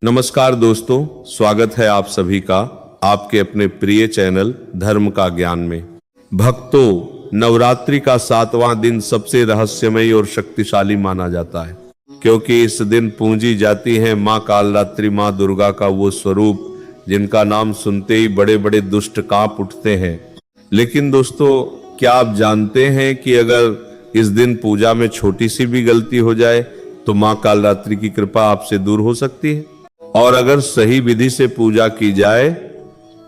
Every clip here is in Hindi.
नमस्कार दोस्तों, स्वागत है आप सभी का आपके अपने प्रिय चैनल धर्म का ज्ञान में। भक्तों, नवरात्रि का 7वां दिन सबसे रहस्यमयी और शक्तिशाली माना जाता है, क्योंकि इस दिन पूजी जाती है मां कालरात्रि, मां दुर्गा का वो स्वरूप जिनका नाम सुनते ही बड़े बड़े दुष्ट कांप उठते हैं। लेकिन दोस्तों, क्या आप जानते हैं कि अगर इस दिन पूजा में छोटी सी भी गलती हो जाए तो मां कालरात्रि की कृपा आपसे दूर हो सकती है, और अगर सही विधि से पूजा की जाए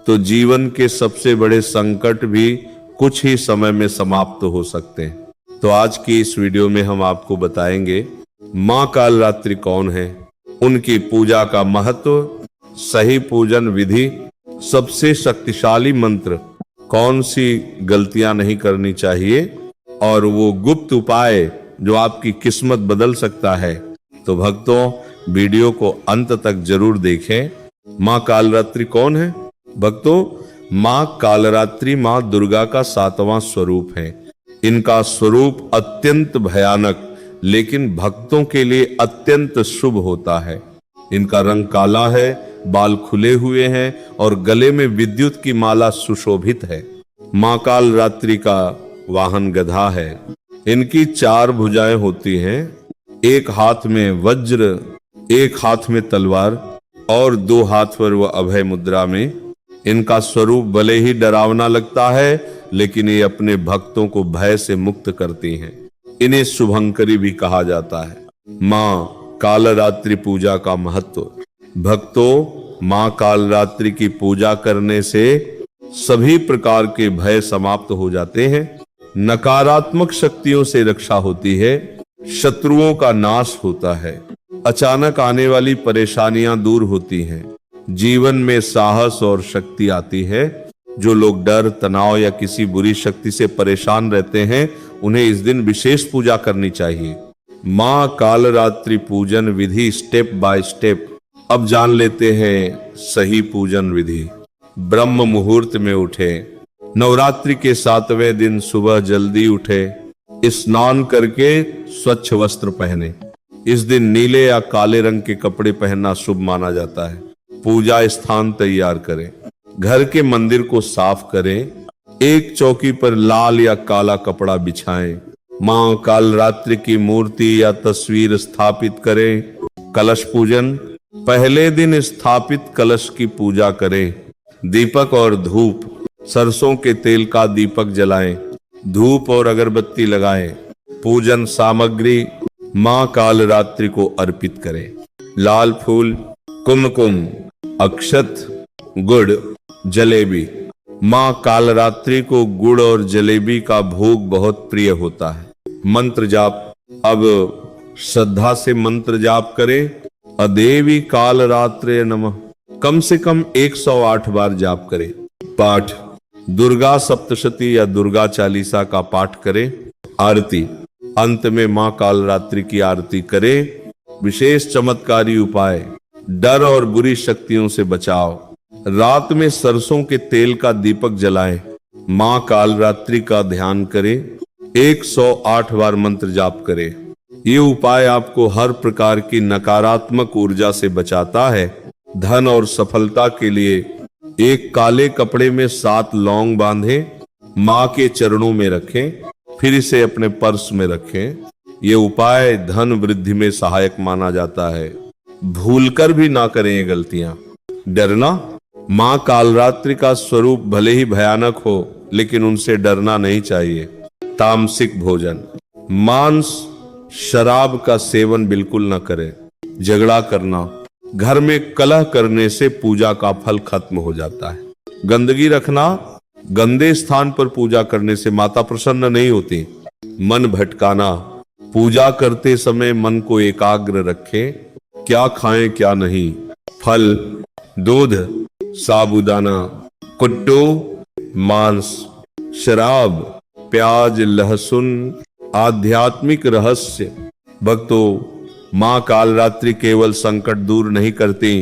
तो जीवन के सबसे बड़े संकट भी कुछ ही समय में समाप्त हो सकते हैं। तो आज की इस वीडियो में हम आपको बताएंगे मां कालरात्रि कौन है, उनकी पूजा का महत्व, सही पूजन विधि, सबसे शक्तिशाली मंत्र, कौन सी गलतियां नहीं करनी चाहिए और वो गुप्त उपाय जो आपकी किस्मत बदल सकता है। तो भक्तों, वीडियो को अंत तक जरूर देखें। मां कालरात्रि कौन है? भक्तों, मां कालरात्रि मां दुर्गा का 7वां स्वरूप है। इनका स्वरूप अत्यंत भयानक लेकिन भक्तों के लिए अत्यंत शुभ होता है। इनका रंग काला है, बाल खुले हुए हैं और गले में विद्युत की माला सुशोभित है। मां कालरात्रि का वाहन गधा है। इनकी 4 भुजाएं होती हैं, एक हाथ में वज्र, एक हाथ में तलवार और 2 हाथ पर वह अभय मुद्रा में। इनका स्वरूप भले ही डरावना लगता है लेकिन ये अपने भक्तों को भय से मुक्त करती हैं। इन्हें शुभंकरी भी कहा जाता है। मां कालरात्रि पूजा का महत्व। भक्तों, मां कालरात्रि की पूजा करने से सभी प्रकार के भय समाप्त हो जाते हैं, नकारात्मक शक्तियों से रक्षा होती है, शत्रुओं का नाश होता है, अचानक आने वाली परेशानियां दूर होती हैं, जीवन में साहस और शक्ति आती है। जो लोग डर, तनाव या किसी बुरी शक्ति से परेशान रहते हैं, उन्हें इस दिन विशेष पूजा करनी चाहिए। मां कालरात्रि पूजन विधि स्टेप बाय स्टेप। अब जान लेते हैं सही पूजन विधि। ब्रह्म मुहूर्त में उठे, नवरात्रि के 7वें दिन सुबह जल्दी उठे, स्नान करके स्वच्छ वस्त्र पहने। इस दिन नीले या काले रंग के कपड़े पहनना शुभ माना जाता है। पूजा स्थान तैयार करें, घर के मंदिर को साफ करें, एक चौकी पर लाल या काला कपड़ा बिछाएं, मां कालरात्रि की मूर्ति या तस्वीर स्थापित करें। कलश पूजन, पहले दिन स्थापित कलश की पूजा करें। दीपक और धूप, सरसों के तेल का दीपक जलाएं, धूप और अगरबत्ती लगाएं। पूजन सामग्री, मां कालरात्रि को अर्पित करें। लाल फूल, कुमकुम, अक्षत, गुड़, जलेबी। मां कालरात्रि को गुड़ और जलेबी का भोग बहुत प्रिय होता है। मंत्र जाप, अब श्रद्धा से मंत्र जाप करें। अदेवी कालरात्रे नमः, कम से कम 108 बार जाप करें। पाठ, दुर्गा सप्तशती या दुर्गा चालीसा का पाठ करें। आरती, अंत में मां कालरात्रि की आरती करें। विशेष चमत्कारी उपाय, डर और बुरी शक्तियों से बचाव। रात में सरसों के तेल का दीपक जलाएं, मां कालरात्रि का ध्यान करें, 108 बार मंत्र जाप करें। ये उपाय आपको हर प्रकार की नकारात्मक ऊर्जा से बचाता है। धन और सफलता के लिए एक काले कपड़े में 7 लौंग बांधें, मां के चरणों में रखें, फिर इसे अपने पर्स में रखें। ये उपाय धन वृद्धि में सहायक माना जाता है। भूलकर भी ना करें ये गलतियां। डरना, मां कालरात्रि का स्वरूप भले ही भयानक हो लेकिन उनसे डरना नहीं चाहिए। तामसिक भोजन, मांस, शराब का सेवन बिल्कुल ना करें। झगड़ा करना, घर में कलह करने से पूजा का फल खत्म हो जाता है। गंदगी रखना, गंदे स्थान पर पूजा करने से माता प्रसन्न नहीं होती। मन भटकाना, पूजा करते समय मन को एकाग्र रखें, क्या खाएं क्या नहीं। फल, दूध, साबूदाना, कुट्टू, मांस, शराब, प्याज, लहसुन। आध्यात्मिक रहस्य। भक्तों, मां कालरात्रि केवल संकट दूर नहीं करती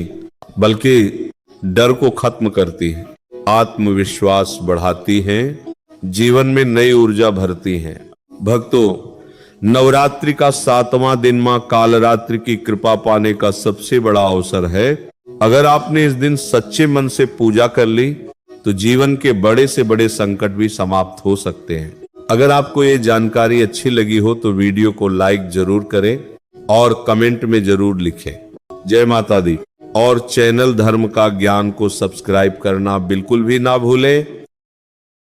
बल्कि डर को खत्म करती है, आत्मविश्वास बढ़ाती हैं, जीवन में नई ऊर्जा भरती हैं। भक्तों, नवरात्रि का 7वां दिन मां कालरात्रि की कृपा पाने का सबसे बड़ा अवसर है। अगर आपने इस दिन सच्चे मन से पूजा कर ली तो जीवन के बड़े से बड़े संकट भी समाप्त हो सकते हैं। अगर आपको ये जानकारी अच्छी लगी हो तो वीडियो को लाइक जरूर करें और कमेंट में जरूर लिखें। जय माता दी। और चैनल धर्म का ज्ञान को सब्सक्राइब करना बिल्कुल भी ना भूलें।